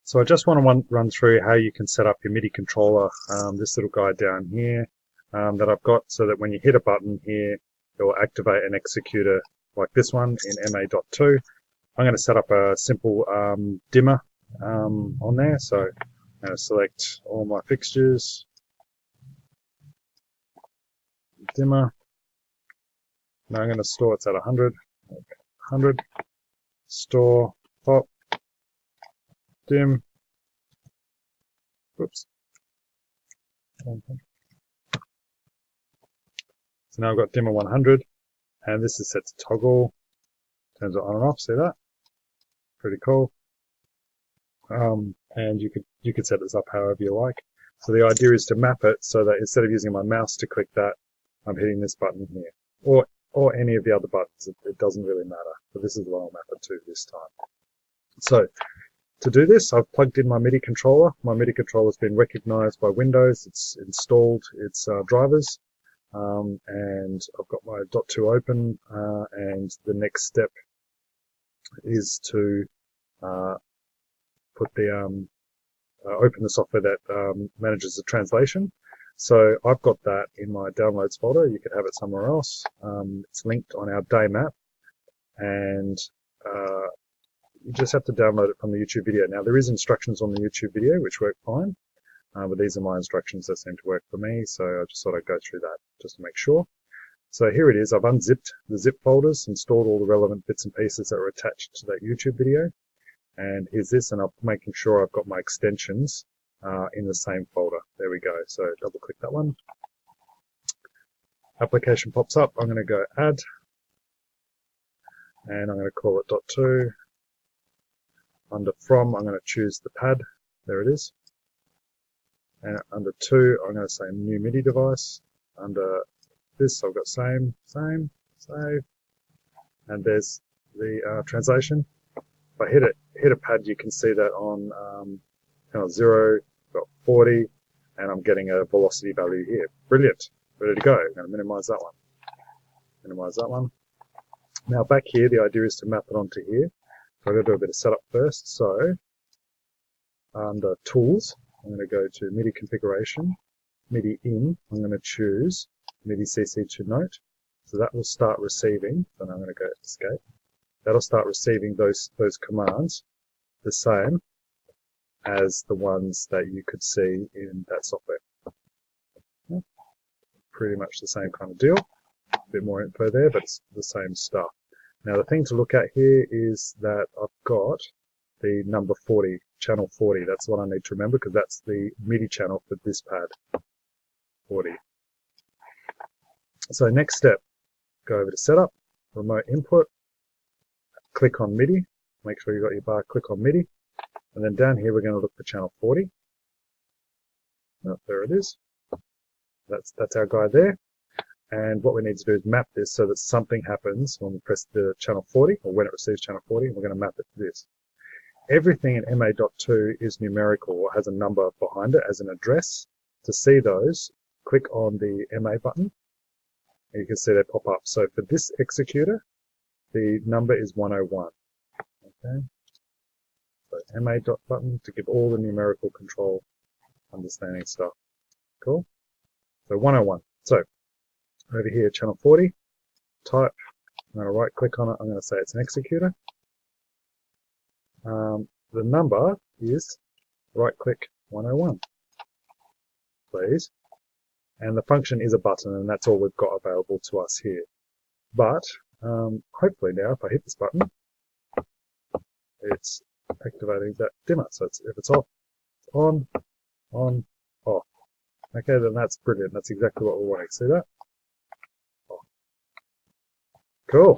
So I just want to run through how you can set up your MIDI controller, this little guy down here that I've got, so that when you hit a button here, it will activate an executor like this one in ma.2. I'm going to set up a simple dimmer on there, so I'm going to select all my fixtures, dimmer. Now I'm going to store it's at 100, 100, store, pop, dim, whoops. So now I've got dimmer 100, and this is set to toggle. Turns it on and off. See that? Pretty cool. And you could set this up however you like. So the idea is to map it so that instead of using my mouse to click that, I'm hitting this button here, or any of the other buttons. It doesn't really matter. But this is what I'll map it to this time. So to do this, I've plugged in my MIDI controller. My MIDI controller has been recognized by Windows. It's installed its drivers. And I've got my dot2 open, and the next step is to put the open the software that manages the translation. So I've got that in my downloads folder. You could have it somewhere else. It's linked on our day map, and you just have to download it from the YouTube video. Now there is instructions on the YouTube video which work fine, but these are my instructions that seem to work for me, so I just thought I'd go through that just to make sure. So here it is. I've unzipped the zip folders and stored all the relevant bits and pieces that are attached to that YouTube video. And here's this, and I'm making sure I've got my extensions in the same folder. There we go. So double click that one. Application pops up. I'm going to go add, and I'm going to call it dot2. Under from, I'm going to choose the pad. There it is. And under 2, I'm going to say new MIDI device. Under this, I've got same, save. And there's the translation. If I hit a pad, you can see that on 0, got 40, and I'm getting a velocity value here. Brilliant. Ready to go. I'm going to minimize that one. Minimize that one. Now back here, the idea is to map it onto here. So I'm going to do a bit of setup first. So under Tools, I'm going to go to MIDI Configuration, MIDI In. I'm going to choose MIDI CC to Note. So that will start receiving, and I'm going to go Escape. That'll start receiving those commands the same as the ones that you could see in that software. Pretty much the same kind of deal. A bit more info there, but it's the same stuff. Now the thing to look at here is that I've got the number 40, channel 40. That's what I need to remember, because that's the MIDI channel for this pad, 40. So next step, go over to Setup, Remote Input, click on MIDI, make sure you've got your bar, click on MIDI, and then down here we're going to look for channel 40. Oh, there it is. That's our guy there. And what we need to do is map this so that something happens when we press the channel 40, or when it receives channel 40, and we're going to map it to this. Everything in ma.2 is numerical, or has a number behind it as an address. To see those, click on the MA button, and you can see they pop up. So for this executor, the number is 101. Okay. So MA dot button to give all the numerical control understanding stuff. Cool. So 101. So over here, channel 40, type, I'm going to right click on it, I'm going to say it's an executor. The number is right click 101, please. And the function is a button, and that's all we've got available to us here. But hopefully now, if I hit this button, it's activating that dimmer. So if it's off, it's on, off. Okay, then that's brilliant. That's exactly what we're wanting. See that? Cool.